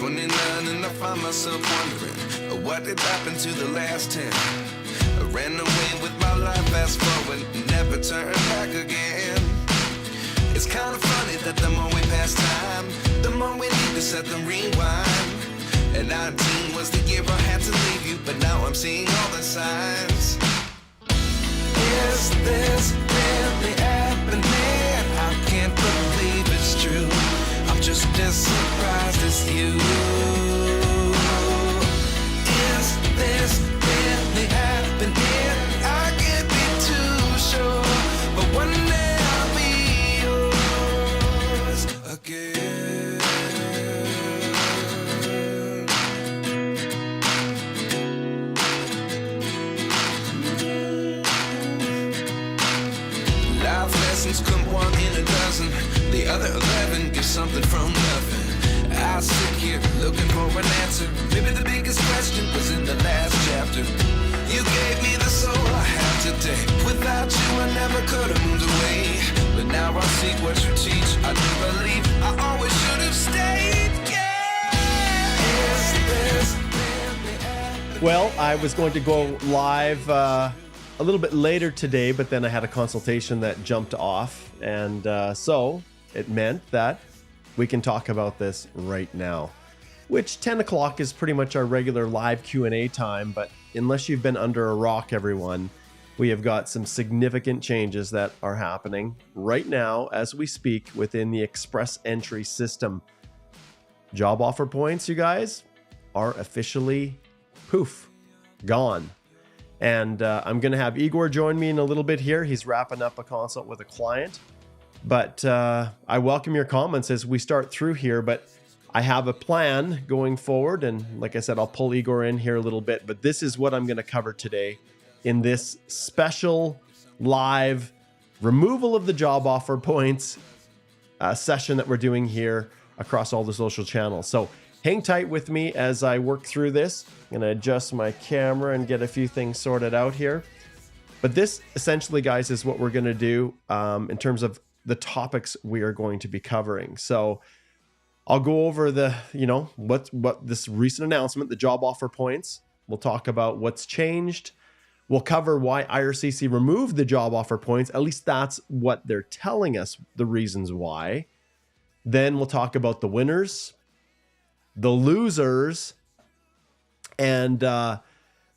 29 and I find myself wondering what did happen to the last 10. I ran away with my life, fast forward, never turn back again. It's kind of funny that the more we pass time, the more we need to set them rewind. And 19 was the year I had to leave you, but now I'm seeing all the signs. Is this really happening? I can't believe it's true. I'm just as surprised as you. Is this really happening? I can't be too sure, but one day I'll be yours again. Life lessons come one in a dozen. The other 11 give something from nothing. I sit here looking for an answer. Maybe the biggest question was in the last chapter. You gave me the soul I have today. Without you I never could have moved away. But now I seek what you teach. I do believe I always should have stayed. Yeah. Is this really happening? Well, I was going to go live a little bit later today, but then I had a consultation that jumped off. And so it meant that we can talk about this right now, which 10 o'clock is pretty much our regular live Q&A time. But unless you've been under a rock, everyone, we have got some significant changes that are happening right now as we speak within the express entry system. Job offer points, you guys, are officially poof, gone. And I'm going to have Igor join me in a little bit here. He's wrapping up a consult with a client. But I welcome your comments as we start through here. But I have a plan going forward. And like I said, I'll pull Igor in here a little bit. But this is what I'm going to cover today in this special live removal of the job offer points session that we're doing here across all the social channels. So hang tight with me as I work through this. I'm going to adjust my camera and get a few things sorted out here. But this essentially, guys, is what we're going to do in terms of the topics we are going to be covering. So I'll go over the, what this recent announcement, the job offer points. We'll talk about what's changed. We'll cover why IRCC removed the job offer points. At least that's what they're telling us, the reasons why. Then we'll talk about the winners, the losers, and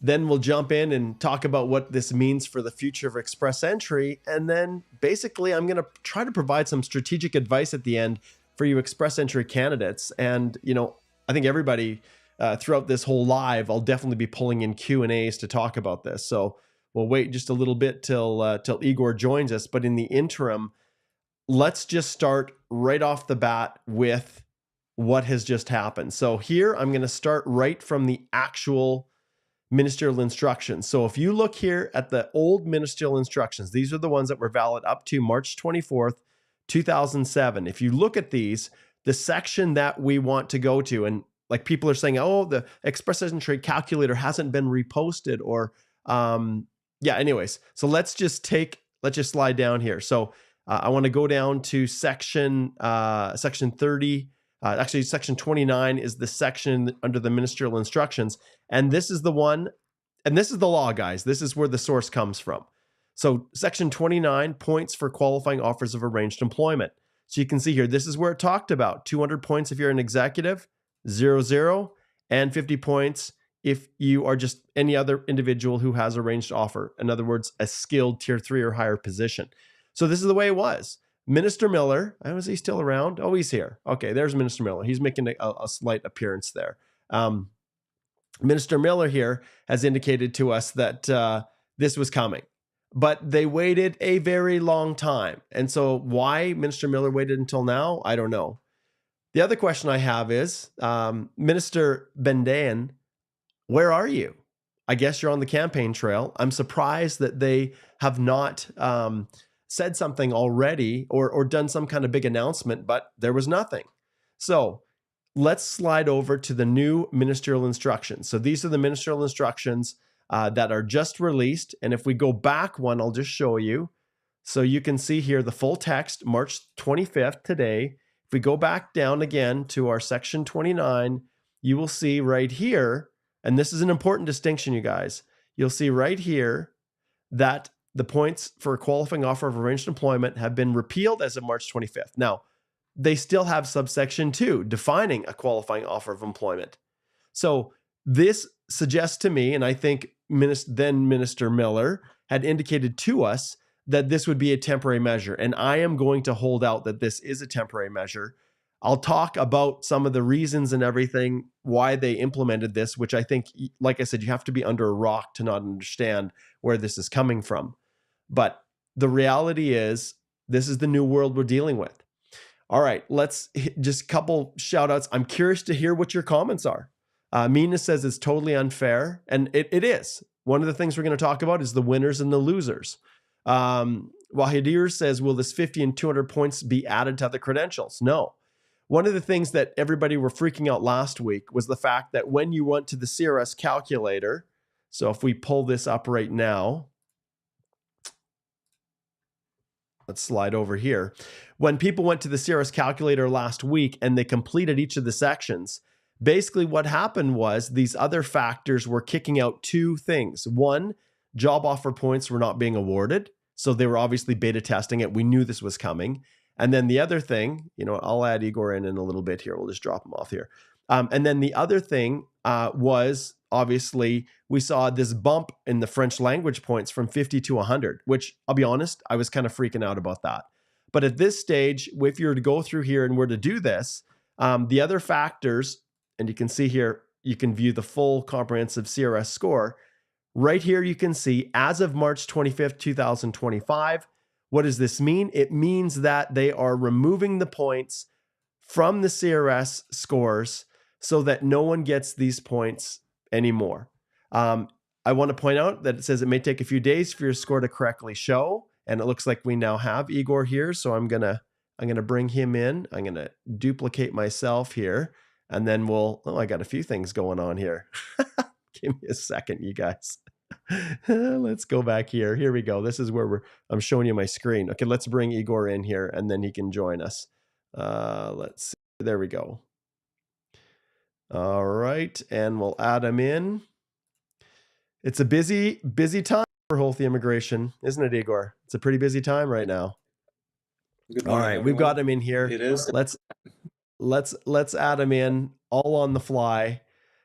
then we'll jump in and talk about what this means for the future of express entry. And then basically I'm going to try to provide some strategic advice at the end for you express entry candidates. And, I think everybody throughout this whole live, I'll definitely be pulling in Q&As to talk about this. So we'll wait just a little bit till Igor joins us. But in the interim, let's just start right off the bat with what has just happened. So here I'm going to start right from the actual ministerial instructions. So if you look here at the old ministerial instructions, these are the ones that were valid up to March 24th, 2007. If you look at these, the section that we want to go to, and like people are saying, oh, the express entry calculator hasn't been reposted, or anyways. So let's just slide down here. So I want to go down to section 30. Actually, section 29 is the section under the ministerial instructions. And this is the one, and this is the law, guys. This is where the source comes from. So section 29, points for qualifying offers of arranged employment. So you can see here, this is where it talked about 200 points if you're an executive, 0, and 50 points if you are just any other individual who has arranged offer. In other words, a skilled tier 3 or higher position. So this is the way it was. Minister Miller, is he still around? Oh, he's here. Okay, there's Minister Miller. He's making a slight appearance there. Minister Miller here has indicated to us that this was coming, but they waited a very long time. And so why Minister Miller waited until now, I don't know. The other question I have is, Minister Bendayan, where are you? I guess you're on the campaign trail. I'm surprised that they have not said something already or done some kind of big announcement, but there was nothing. So let's slide over to the new ministerial instructions. So these are the ministerial instructions that are just released. And if we go back one, I'll just show you. So you can see here the full text, March 25th today. If we go back down again to our section 29, you will see right here, and this is an important distinction, you guys. You'll see right here that the points for a qualifying offer of arranged employment have been repealed as of March 25th. Now, they still have subsection 2 defining a qualifying offer of employment. So this suggests to me, and I think then Minister Miller had indicated to us that this would be a temporary measure. And I am going to hold out that this is a temporary measure. I'll talk about some of the reasons and everything, why they implemented this, which I think, like I said, you have to be under a rock to not understand where this is coming from. But the reality is, this is the new world we're dealing with. All right, let's just a couple shout outs. I'm curious to hear what your comments are. Mina says it's totally unfair, and it is. One of the things we're going to talk about is the winners and the losers. Wahidir says, will this 50 and 200 points be added to the credentials? No. One of the things that everybody were freaking out last week was the fact that when you went to the CRS calculator, so if we pull this up right now, let's slide over here. When people went to the CRS calculator last week and they completed each of the sections, basically what happened was these other factors were kicking out two things. One, job offer points were not being awarded. So they were obviously beta testing it. We knew this was coming. And then the other thing, I'll add Igor in a little bit here. We'll just drop him off here. And then the other thing was obviously we saw this bump in the French language points from 50 to 100, which I'll be honest, I was kind of freaking out about that. But at this stage, if you were to go through here and were to do this, the other factors, and you can see here, you can view the full comprehensive CRS score. Right here, you can see as of March 25th, 2025, what does this mean? It means that they are removing the points from the CRS scores so that no one gets these points anymore. I want to point out that it says it may take a few days for your score to correctly show, and it looks like we now have Igor here. So I'm gonna bring him in. I'm gonna duplicate myself here, and then I got a few things going on here. Give me a second, you guys. Let's go back here. Here we go. This is where I'm showing you my screen. Okay, let's bring Igor in here, and then he can join us. Let's see. There we go. All right, and we'll add him in. It's a busy time for Holthe Immigration, isn't it, Igor? It's a pretty busy time right now. Good All morning, right, everyone. we've got him in here. It is. Let's add him in, all on the fly.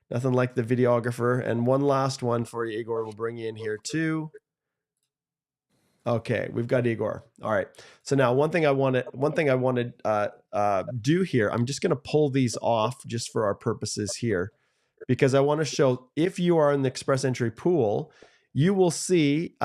Nothing like the videographer. And one last one for you, Igor. We'll bring you in here too. Okay, we've got Igor. All right. So now one thing I want to do here, I'm just going to pull these off just for our purposes here, because I want to show if you are in the express entry pool, you will see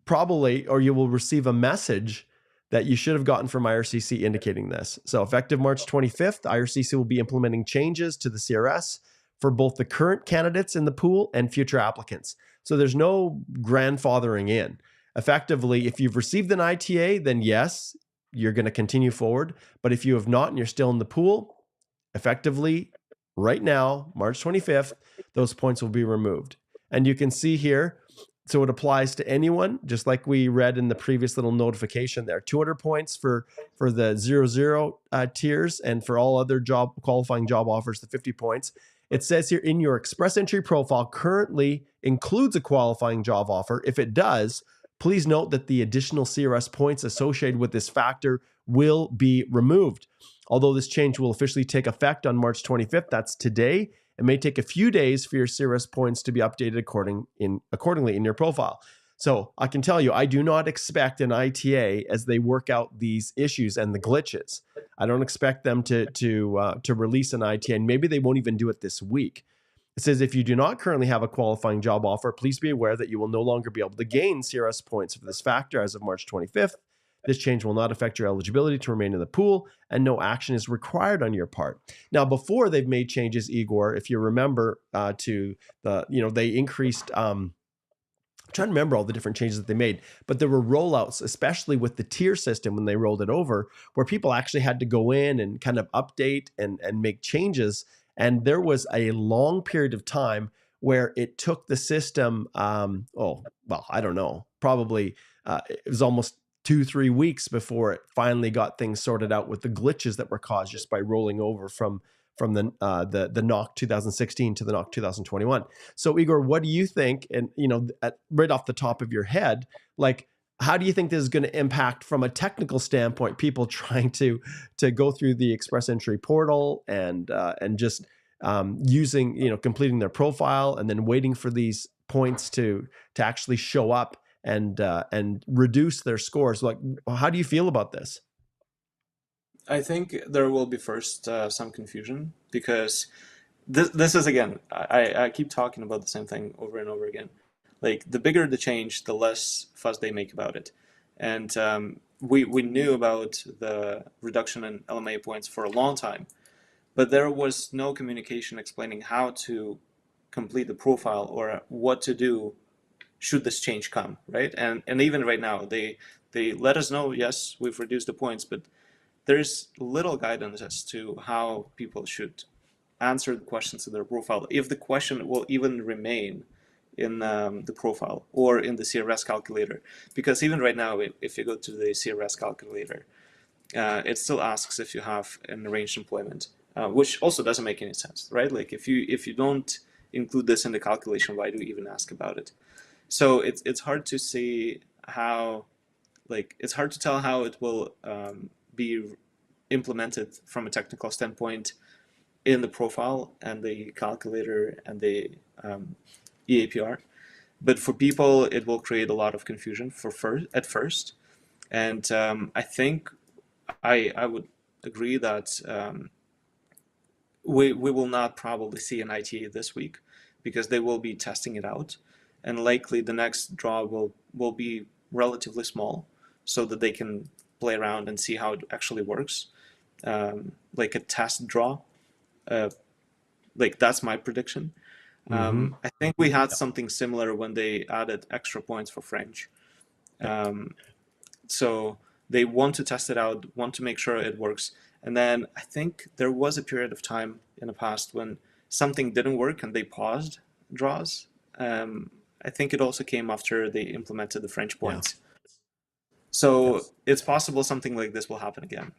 probably, or you will receive a message that you should have gotten from IRCC indicating this. So effective March 25th, IRCC will be implementing changes to the CRS for both the current candidates in the pool and future applicants. So there's no grandfathering in. Effectively, if you've received an ITA, then yes, you're going to continue forward. But if you have not and you're still in the pool, effectively, right now, March 25th, those points will be removed. And you can see here, so it applies to anyone, just like we read in the previous little notification there. 200 points for the 00 tiers, and for all other qualifying job offers, the 50 points. It says here in your express entry profile currently includes a qualifying job offer. If it does, please note that the additional CRS points associated with this factor will be removed. Although this change will officially take effect on March 25th, that's today, it may take a few days for your CRS points to be updated accordingly in your profile. So I can tell you, I do not expect an ITA as they work out these issues and the glitches. I don't expect them to release an ITA, and maybe they won't even do it this week. It says, if you do not currently have a qualifying job offer, please be aware that you will no longer be able to gain CRS points for this factor as of March 25th. This change will not affect your eligibility to remain in the pool, and no action is required on your part. Now, before they've made changes, Igor, if you remember, they increased. I'm trying to remember all the different changes that they made, but there were rollouts, especially with the tier system when they rolled it over, where people actually had to go in and kind of update and make changes. And there was a long period of time where it took the system, I don't know, probably it was almost 2-3 weeks before it finally got things sorted out with the glitches that were caused just by rolling over from from the NOC 2016 to the NOC 2021. So Igor, what do you think? And right off the top of your head, like, how do you think this is going to impact from a technical standpoint, people trying to go through the Express Entry portal and just using, completing their profile and then waiting for these points to actually show up and reduce their scores? Like, how do you feel about this? I think there will be first some confusion, because this is, again, I keep talking about the same thing over and over again. Like, the bigger the change, the less fuss they make about it. And we knew about the reduction in LMIA points for a long time, but there was no communication explaining how to complete the profile or what to do should this change come, right? And even right now, they let us know, yes, we've reduced the points, but there's little guidance as to how people should answer the questions in their profile, if the question will even remain in the profile or in the CRS calculator. Because even right now, if you go to the CRS calculator, it still asks if you have an arranged employment, which also doesn't make any sense, right? Like, if you don't include this in the calculation, why do you even ask about it? So it's hard to see how, like, it's hard to tell how it will be implemented from a technical standpoint in the profile and the calculator and the EAPR. But for people, it will create a lot of confusion at first. And I think I would agree that we will not probably see an ITA this week, because they will be testing it out. And likely the next draw will be relatively small, so that they can play around and see how it actually works. Like a test draw. Like, that's my prediction. I think we had something similar when they added extra points for French. So they want to test it out, want to make sure it works. And then I think there was a period of time in the past when something didn't work and they paused draws. I think it also came after they implemented the French points. Yeah. So it's possible something like this will happen again.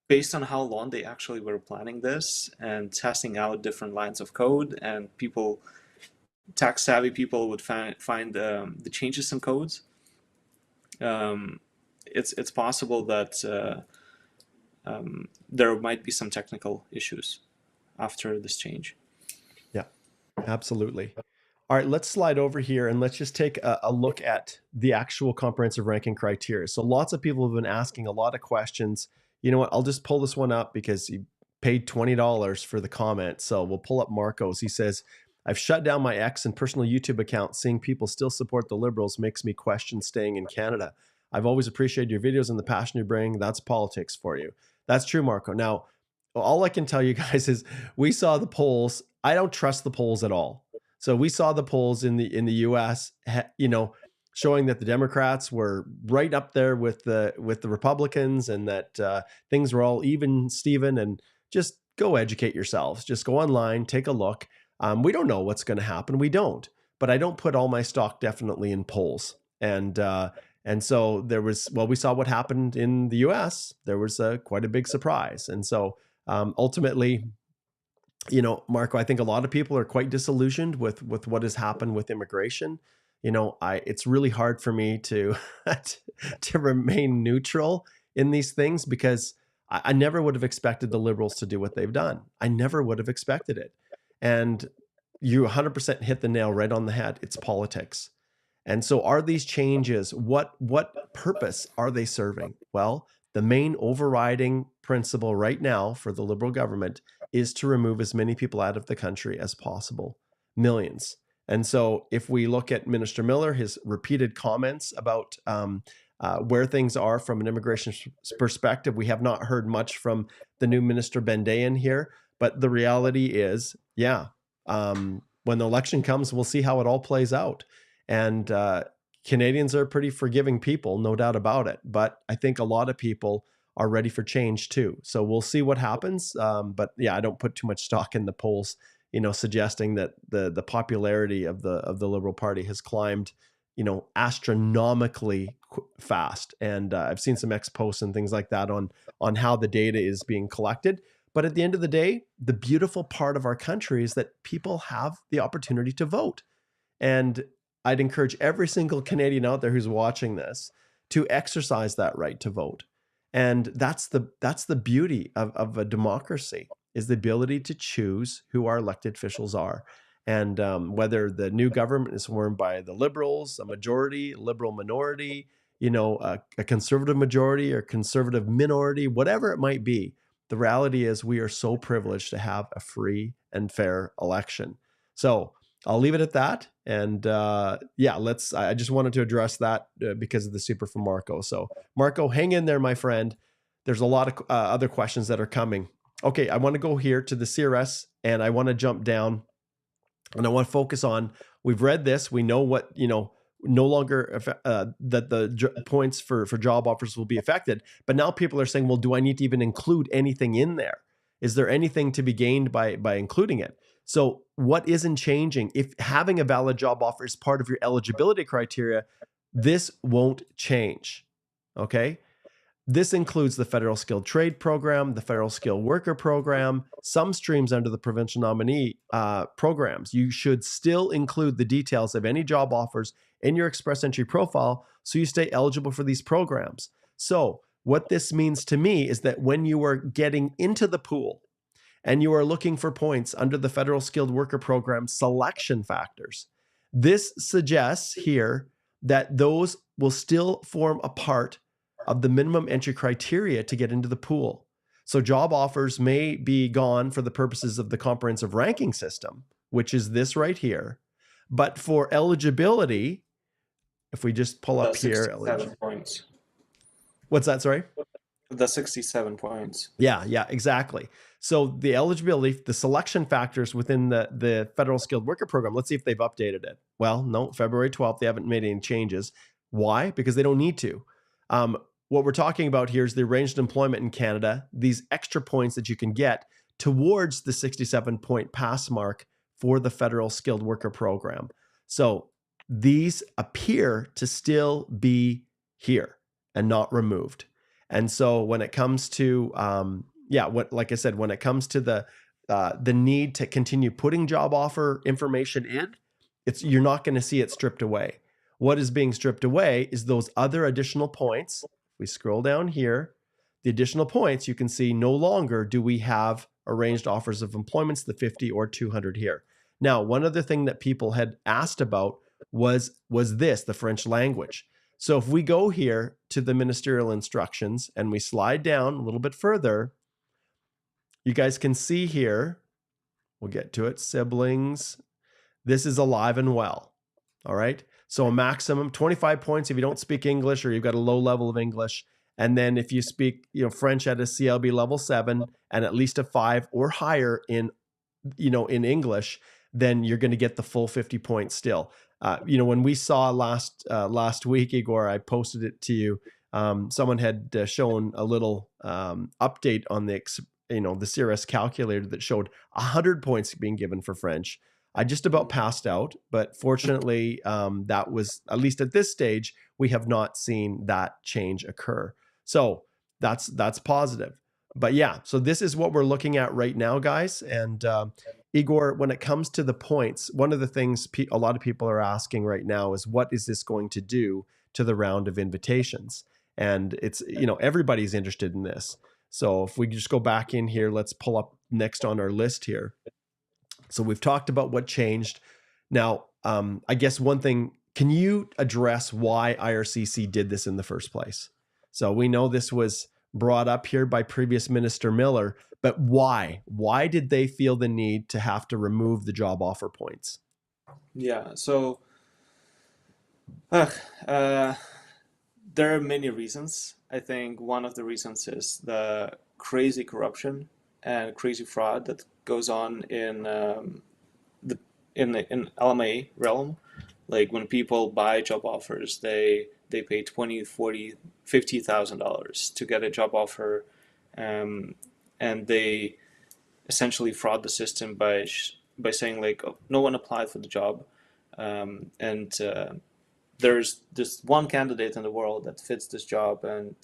Based on how long they actually were planning this and testing out different lines of code, and people, tax savvy people, would find the changes in codes, it's possible that there might be some technical issues after this change. Yeah, absolutely. All right, let's slide over here and let's just take a look at the actual comprehensive ranking criteria. So lots of people have been asking a lot of questions. You know what? I'll just pull this one up because he paid $20 for the comment. So we'll pull up Marco's. He says, I've shut down my X and personal YouTube account. Seeing people still support the Liberals makes me question staying in Canada. I've always appreciated your videos and the passion you bring. That's politics for you. That's true, Marco. Now, all I can tell you guys is we saw the polls. I don't trust the polls at all. So we saw the polls in the US, showing that the Democrats were right up there with the Republicans, and that things were all even, Steven. And just go educate yourselves. Just go online, take a look. We don't know what's going to happen. We don't. But I don't put all my stock definitely in polls. And so there was, we saw what happened in the US. There was quite a big surprise. And so ultimately, Marco, I think a lot of people are quite disillusioned with what has happened with immigration. It's really hard for me to to remain neutral in these things, because I never would have expected the Liberals to do what they've done. I never would have expected it. And you 100% hit the nail right on the head. It's politics. And so are these changes, what purpose are they serving? Well, the main overriding principle right now for the Liberal government is to remove as many people out of the country as possible, millions. And so if we look at Minister Miller, his repeated comments about where things are from an immigration perspective, we have not heard much from the new Minister Bendayan here. But the reality is, when the election comes, we'll see how it all plays out. And Canadians are pretty forgiving people, no doubt about it. But I think a lot of people are ready for change too. So we'll see what happens. But I don't put too much stock in the polls, suggesting that the popularity of the Liberal Party has climbed, astronomically fast. And I've seen some posts and things like that on how the data is being collected. But at the end of the day, the beautiful part of our country is that people have the opportunity to vote. And I'd encourage every single Canadian out there who's watching this to exercise that right to vote. And that's the beauty of a democracy, is the ability to choose who our elected officials are. And whether the new government is formed by the Liberals, a majority, Liberal minority, a conservative majority or conservative minority, whatever it might be, the reality is we are so privileged to have a free and fair election. So I'll leave it at that. And I just wanted to address that because of the super from Marco. So Marco, hang in there, my friend. There's a lot of other questions that are coming. Okay, I want to go here to the CRS, and I want to jump down, and I want to focus on, we've read this, we know what, no longer that the points for job offers will be affected. But now people are saying, well, do I need to even include anything in there? Is there anything to be gained by including it? So what isn't changing? If having a valid job offer is part of your eligibility criteria, this won't change, okay? This includes the Federal Skilled Trade Program, the Federal Skilled Worker Program, some streams under the provincial nominee programs. You should still include the details of any job offers in your express entry profile so you stay eligible for these programs. So what this means to me is that when you are getting into the pool and you are looking for points under the Federal Skilled Worker Program selection factors, this suggests here that those will still form a part of the minimum entry criteria to get into the pool. So job offers may be gone for the purposes of the comprehensive ranking system, which is this right here. But for eligibility, if we just pull up here, 67 points. What's that, sorry? The 67 points. Yeah, exactly. So the eligibility, the selection factors within the Federal Skilled Worker Program, let's see if they've updated it. Well, no, February 12th, they haven't made any changes. Why? Because they don't need to. What we're talking about here is the arranged employment in Canada, these extra points that you can get towards the 67-point pass mark for the Federal Skilled Worker Program. So these appear to still be here and not removed. And so when it comes to, like I said, when it comes to the need to continue putting job offer information in, you're not going to see it stripped away. What is being stripped away is those other additional points. We scroll down here, the additional points, you can see no longer do we have arranged offers of employments, the 50 or 200 here. Now, one other thing that people had asked about was this, the French language. So if we go here to the Ministerial Instructions and we slide down a little bit further, you guys can see here, we'll get to it, siblings, this is alive and well, all right? So a maximum 25 points if you don't speak English or you've got a low level of English. And then if you speak, French at a CLB level 7 and at least a 5 or higher in English, then you're going to get the full 50 points still. When we saw last week, Igor, I posted it to you. Someone had shown a little update on the CRS calculator that showed 100 points being given for French. I just about passed out, but fortunately, that was, at least at this stage, we have not seen that change occur. So that's positive. But yeah, so this is what we're looking at right now, guys. And Igor, when it comes to the points, one of the things a lot of people are asking right now is, what is this going to do to the round of invitations? And it's, everybody's interested in this. So if we just go back in here, let's pull up next on our list here. So we've talked about what changed. Now, I guess one thing, can you address why IRCC did this in the first place? So we know this was brought up here by previous Minister Miller, but why? Why did they feel the need to have to remove the job offer points? Yeah, so there are many reasons. I think one of the reasons is the crazy corruption and crazy fraud that goes on in LMA realm. Like when people buy job offers, they pay $20,000, $40,000, $50,000 to get a job offer, and they essentially fraud the system by saying like, oh, no one applied for the job, and there's just one candidate in the world that fits this job, and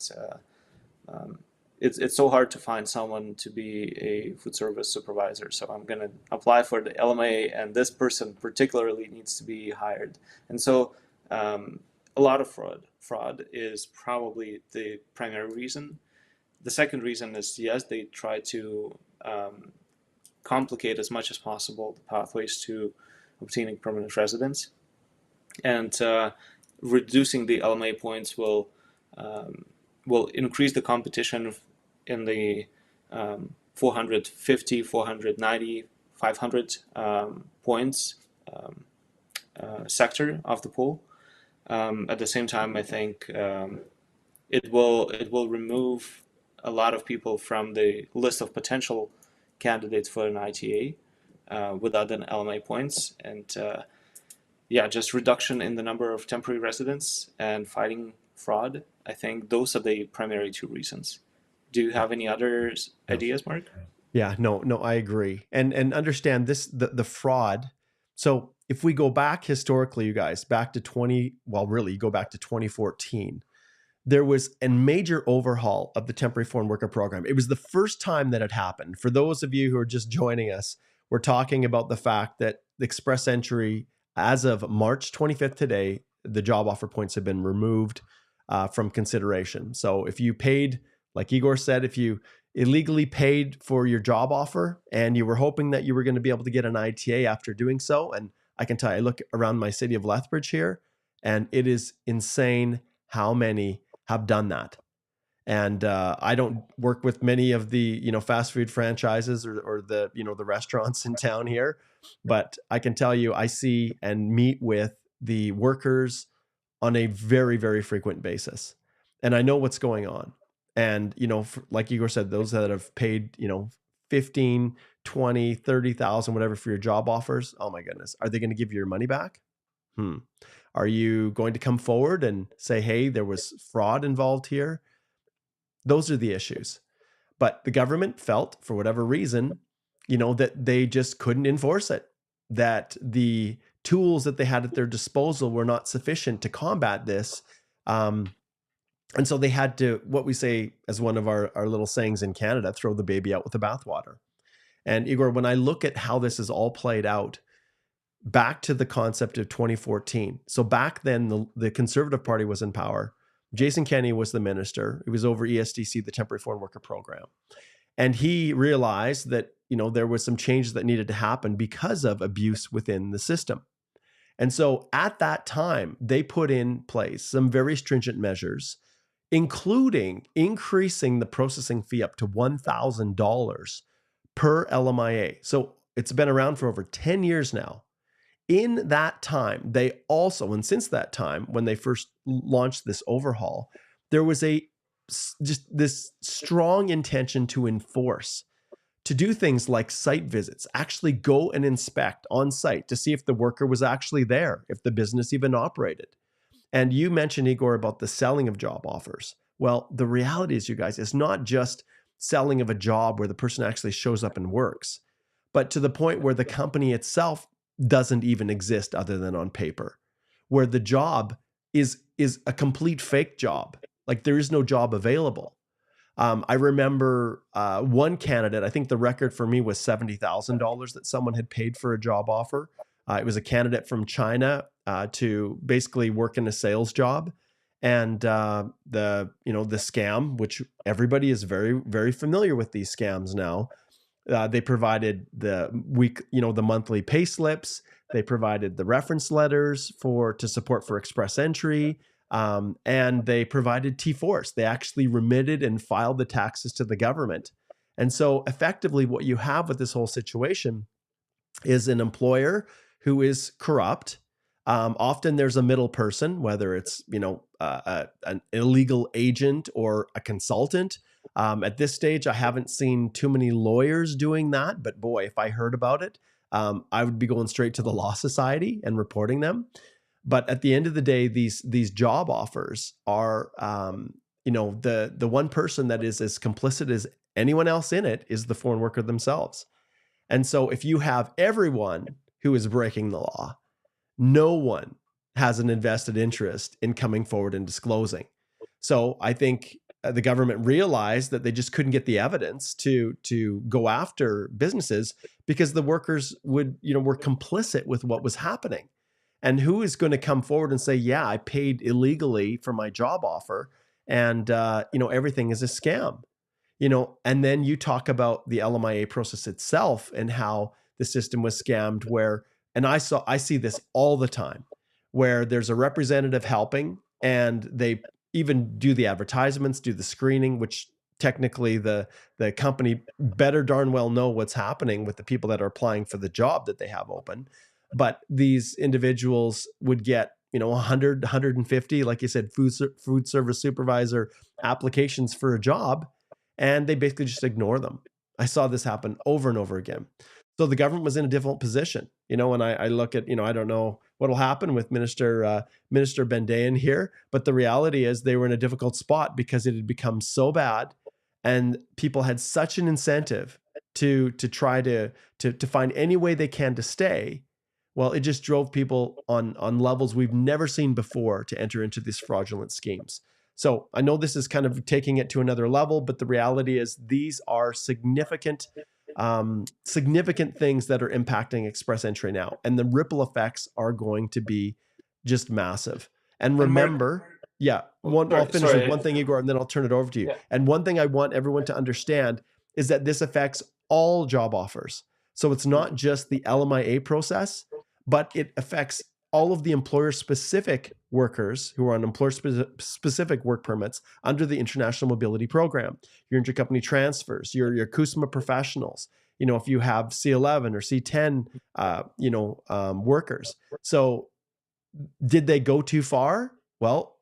it's so hard to find someone to be a food service supervisor. So I'm going to apply for the LMA, and this person particularly needs to be hired. And so a lot of fraud is probably the primary reason. The second reason is, yes, they try to complicate as much as possible the pathways to obtaining permanent residence, and reducing the LMA points will increase the competition in the 450, 490, 500 points sector of the pool. At the same time, I think it will remove a lot of people from the list of potential candidates for an ITA without an LMA points, and just reduction in the number of temporary residents and fighting fraud. I think those are the primary two reasons. Do you have any other ideas, Mark? Yeah, no, I agree. And understand this, the fraud. So if we go back historically, you guys, back to go back to 2014, there was a major overhaul of the temporary foreign worker program. It was the first time that it happened. For those of you who are just joining us, we're talking about the fact that the express entry, as of March 25th today, the job offer points have been removed from consideration. So if you paid, like Igor said, if you illegally paid for your job offer and you were hoping that you were going to be able to get an ITA after doing so, and I can tell you, I look around my city of Lethbridge here, and it is insane how many have done that. And I don't work with many of the fast food franchises or the the restaurants in town here, but I can tell you, I see and meet with the workers on a very, very frequent basis, and I know what's going on. And like Igor said, those that have paid 15, 20, 30,000, whatever for your job offers, oh my goodness, are they going to give you your money back? Are you going to come forward and say, hey, there was fraud involved here? Those are the issues. But the government felt, for whatever reason, that they just couldn't enforce it, that the tools that they had at their disposal were not sufficient to combat this. And so they had to, what we say as one of our little sayings in Canada, throw the baby out with the bathwater. And Igor, when I look at how this is all played out, back to the concept of 2014. So back then, the Conservative Party was in power. Jason Kenney was the minister. He was over ESDC, the Temporary Foreign Worker Program. And he realized that, there was some changes that needed to happen because of abuse within the system. And so at that time, they put in place some very stringent measures, including increasing the processing fee up to $1,000 per LMIA. So it's been around for over 10 years now. In that time, they also, and since that time, when they first launched this overhaul, there was just this strong intention to enforce, to do things like site visits, actually go and inspect on site to see if the worker was actually there, if the business even operated. And you mentioned, Igor, about the selling of job offers. Well, the reality is, you guys, it's not just selling of a job where the person actually shows up and works, but to the point where the company itself doesn't even exist other than on paper, where the job is a complete fake job. Like there is no job available. I remember one candidate, I think the record for me was $70,000 that someone had paid for a job offer. It was a candidate from China to basically work in a sales job. And the scam, which everybody is very, very familiar with these scams now. They provided the the monthly pay slips. They provided the reference letters to support for express entry. And they provided T4s. They actually remitted and filed the taxes to the government. And so effectively what you have with this whole situation is an employer who is corrupt. Often there's a middle person, whether it's, an illegal agent or a consultant. At this stage, I haven't seen too many lawyers doing that, but boy, if I heard about it, I would be going straight to the Law Society and reporting them. But at the end of the day, these job offers are, the one person that is as complicit as anyone else in it is the foreign worker themselves. And so if you have everyone who is breaking the law, no one has an invested interest in coming forward and disclosing. So I think the government realized that they just couldn't get the evidence to go after businesses because the workers were complicit with what was happening. And who is going to come forward and say, yeah, I paid illegally for my job offer, and everything is a scam? And then you talk about the LMIA process itself and how the system was scammed, and I see this all the time, where there's a representative helping and they even do the advertisements, do the screening, which technically the company better darn well know what's happening with the people that are applying for the job that they have open. But these individuals would get 100, 150, like you said, food service supervisor applications for a job, and they basically just ignore them. I saw this happen over and over again. So the government was in a difficult position, and I look at, I don't know what'll happen with Minister Bendayan here, but the reality is they were in a difficult spot because it had become so bad, and people had such an incentive to try to find any way they can to stay. Well, it just drove people on levels we've never seen before to enter into these fraudulent schemes. So I know this is kind of taking it to another level, but the reality is these are significant things that are impacting express entry now, and the ripple effects are going to be just massive. And remember, I'll finish with one thing, Igor, and then I'll turn it over to you. Yeah. And one thing I want everyone to understand is that this affects all job offers. So it's not just the LMIA process, but it affects all of the employer-specific workers who are on employer-specific work permits under the International Mobility Program, your intercompany transfers, your CUSMA professionals, if you have C11 or C10, workers. So did they go too far? Well,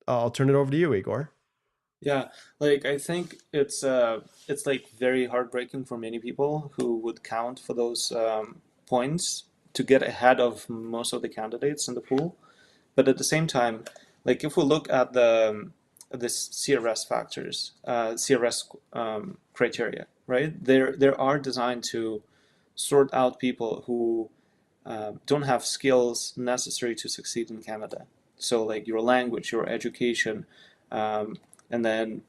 I'll turn it over to you, Igor. Yeah, I think it's very heartbreaking for many people who would count for those points to get ahead of most of the candidates in the pool. But at the same time, if we look at the CRS factors, CRS criteria, right? They are designed to sort out people who don't have skills necessary to succeed in Canada. So your language, your education, and then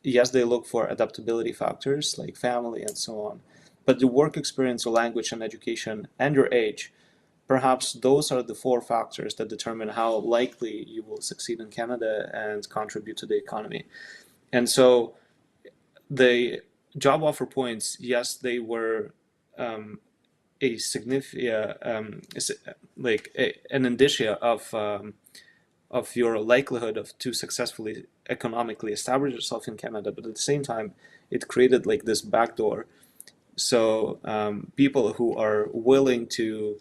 yes, they look for adaptability factors like family and so on. But the work experience, your language and education, and your age, perhaps those are the 4 factors that determine how likely you will succeed in Canada and contribute to the economy. And so the job offer points, yes, they were a significant, an indicia of your likelihood to successfully economically establish yourself in Canada. But at the same time, it created this backdoor. So people who are willing to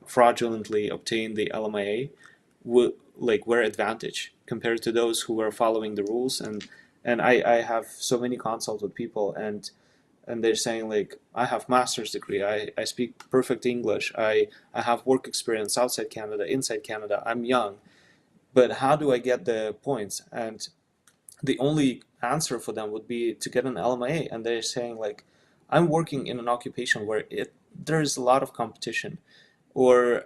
fraudulently obtain the LMIA were advantage compared to those who were following the rules. And I have so many consults with people, and they're saying I have master's degree, I speak perfect English, I have work experience outside Canada, inside Canada, I'm young, but how do I get the points? And the only answer for them would be to get an LMIA. And they're saying I'm working in an occupation where there's a lot of competition, or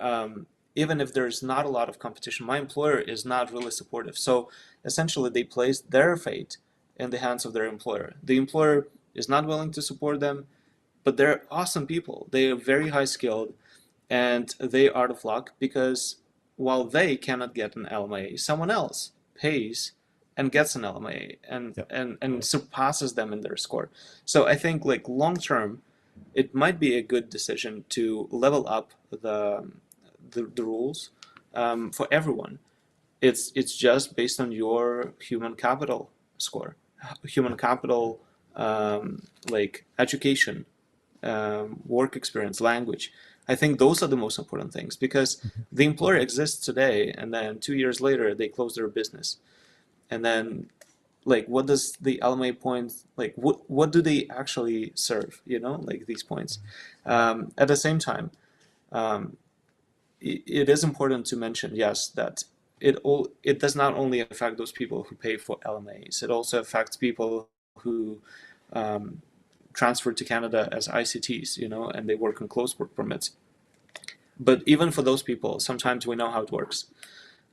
even if there's not a lot of competition, my employer is not really supportive. So essentially they place their fate in the hands of their employer. The employer is not willing to support them, but they're awesome people. They are very high skilled, and they are out of luck because while they cannot get an LMIA, someone else pays and gets an LMIA and surpasses them in their score. So I think long term, it might be a good decision to level up the rules for everyone. It's just based on your human capital score, human capital, education, work experience, language. I think those are the most important things, because the employer exists today, and then 2 years later they close their business, and then what does the LMA points what do they actually serve? These points. At the same time, it is important to mention, yes, that it does not only affect those people who pay for LMAs. It also affects people who transfer to Canada as ICTs, and they work on closed work permits. But even for those people, sometimes we know how it works.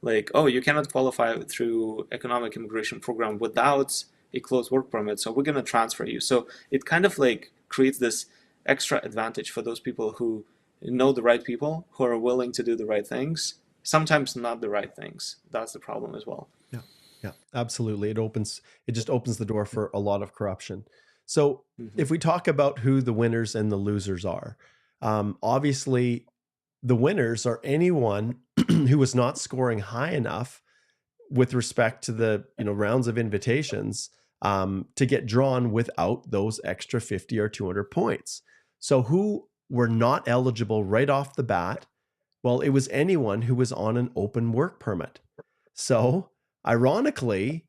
Like, oh, you cannot qualify through economic immigration program without a closed work permit, so we're going to transfer you. So it kind of like creates this extra advantage for those people who know the right people, who are willing to do the right things, sometimes not the right things. That's the problem as well. Yeah. Yeah, absolutely. It just opens the door for a lot of corruption. So if we talk about who the winners and the losers are, obviously the winners are anyone who was not scoring high enough with respect to the rounds of invitations to get drawn without those extra 50 or 200 points. So who were not eligible right off the bat? Well, it was anyone who was on an open work permit. So ironically,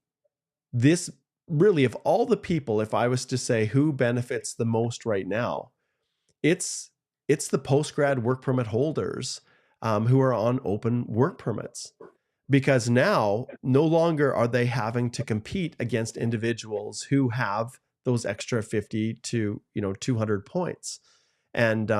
this really, of all the people, if I was to say who benefits the most right now, it's the post-grad work permit holders who are on open work permits, because now no longer are they having to compete against individuals who have those extra 50 to 200 points. And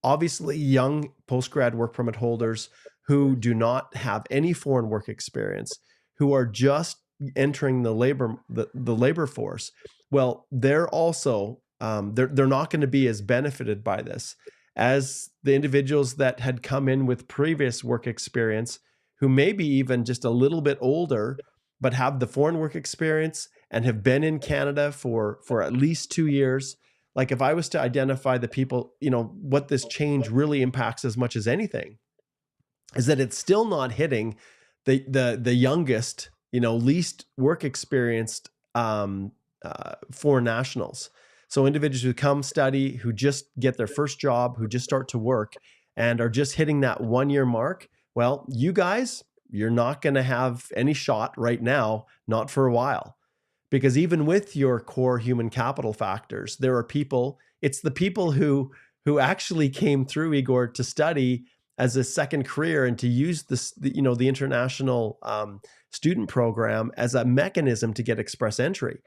obviously young post-grad work permit holders who do not have any foreign work experience, who are just entering the labor force, well, they're also they're not going to be as benefited by this as the individuals that had come in with previous work experience, who may be even just a little bit older, but have the foreign work experience and have been in Canada for at least 2 years. Like if I was to identify the people, what this change really impacts as much as anything is that it's still not hitting the youngest, least work experienced foreign nationals. So individuals who come study, who just get their first job, who just start to work and are just hitting that 1 year mark. Well, you guys, you're not going to have any shot right now, not for a while. Because even with your core human capital factors, there are people, it's the people who actually came through, Igor, to study as a second career and to use the international student program as a mechanism to get express entry.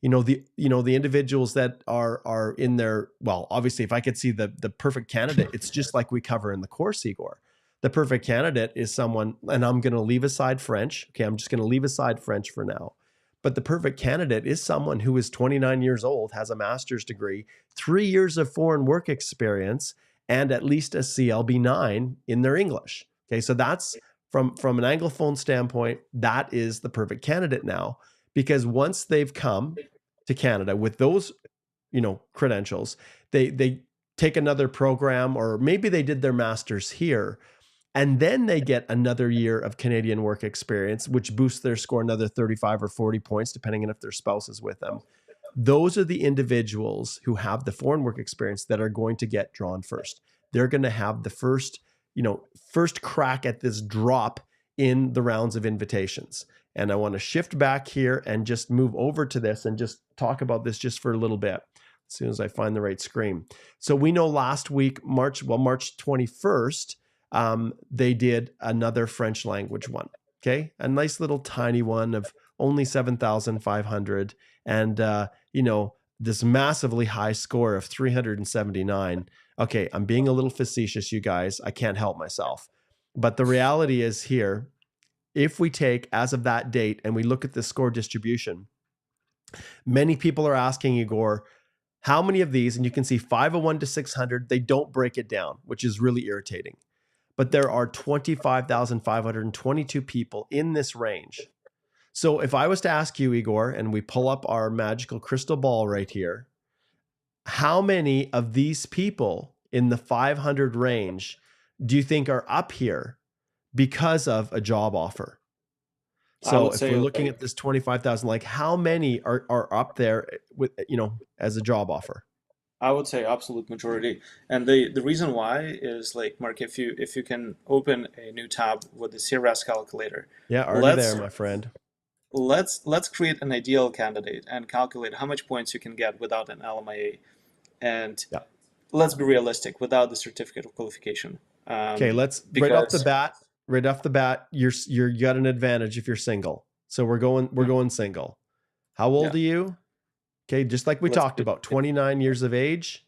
The individuals that are in their, well, obviously, if I could see the perfect candidate, it's just like we cover in the course, Igor. The perfect candidate is someone, and I'm going to leave aside French. Okay, I'm just going to leave aside French for now. But the perfect candidate is someone who is 29 years old, has a master's degree, 3 years of foreign work experience, and at least a CLB9 in their English. Okay, so that's from an Anglophone standpoint, that is the perfect candidate now, because once they've come to Canada with those, credentials, they take another program, or maybe they did their master's here, and then they get another year of Canadian work experience, which boosts their score another 35 or 40 points, depending on if their spouse is with them. Those are the individuals who have the foreign work experience that are going to get drawn first. They're going to have the first crack at this drop in the rounds of invitations. And I want to shift back here and just move over to this and just talk about this just for a little bit as soon as I find the right screen. So we know last week, March 21st, they did another French language one. Okay. A nice little tiny one of only 7,500 and, this massively high score of 379. Okay. I'm being a little facetious, you guys. I can't help myself. But the reality is here, if we take as of that date and we look at the score distribution, many people are asking, Igor, how many of these, and you can see 501 to 600, they don't break it down, which is really irritating. But there are 25,522 people in this range. So if I was to ask you, Igor, and we pull up our magical crystal ball right here, how many of these people in the 500 range do you think are up here because of a job offer? So if we're looking at this 25,000, like how many are up there with, as a job offer? I would say absolute majority. And the reason why is, like, Mark, if you can open a new tab with the CRS calculator. Yeah, already there, my friend. Let's create an ideal candidate and calculate how much points you can get without an LMIA. And let's be realistic, without the certificate of qualification. Okay, right off the bat, you got an advantage if you're single. So we're going single. How old are you? Okay, just like we talked about, 29 years of age.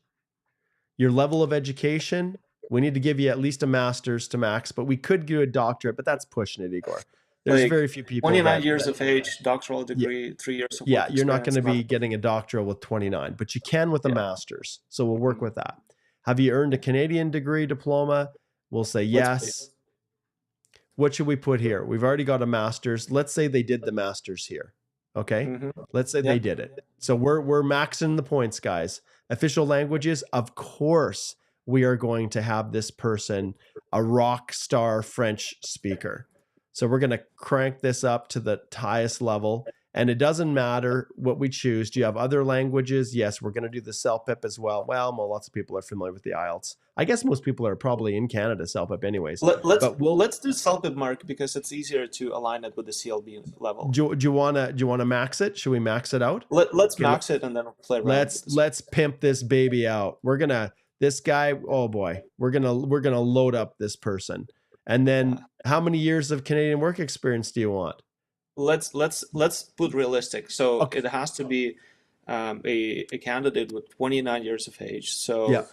Your level of education, We need to give you at least a master's to max, but we could do a doctorate, but that's pushing it, Igor. There's Like, very few people. 29 years of age, doctoral degree, 3 years of work you're not going to be experience. getting a doctoral with 29, but you can with a master's. So we'll work with that. Have you earned a Canadian degree diploma? We'll say yes. What should we put here? We've already got a master's. Let's say they did the master's here. Okay. Let's say they did it. So we're maxing the points, guys. Official languages, of course, we are going to have this person a rock star French speaker. So we're going to crank this up to the highest level. And it doesn't matter what we choose. Do you have other languages? Yes, we're going to do the CELPIP as well. Well, lots of people are familiar with the IELTS. I guess most people are probably in Canada CELPIP anyways. Let's do CELPIP, Mark, because it's easier to align it with the CLB level. Do you wanna max it? Should we max it out? Let's max it and then play around. Let's pimp this baby out. This guy. Oh boy, we're gonna load up this person. And then how many years of Canadian work experience do you want? Let's put realistic. So it has to be a candidate with 29 years of age. So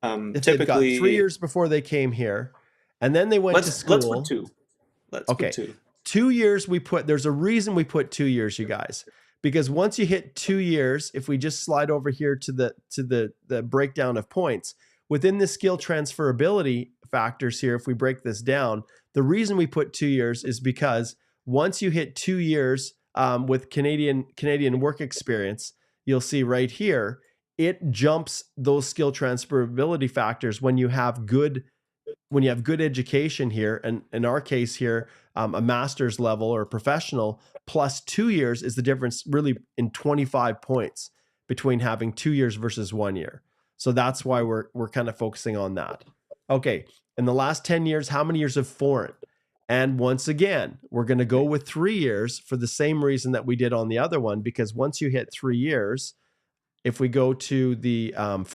typically 3 years before they came here, and then they went to school. Let's put 2. Put 2. 2 years there's a reason we put 2 years, you guys. Because once you hit 2 years, if we just slide over here to the breakdown of points, within the skill transferability factors here, if we break this down, the reason we put 2 years is because once you hit 2 years with Canadian work experience, you'll see right here, it jumps those skill transferability factors when you have good education here, and in our case here, a master's level or professional plus 2 years is the difference really in 25 points between having 2 years versus 1 year. So that's why we're kind of focusing on that. Okay, in the last 10 years, how many years of foreign? And once again, we're going to go with 3 years for the same reason that we did on the other one, because once you hit 3 years, if we go to the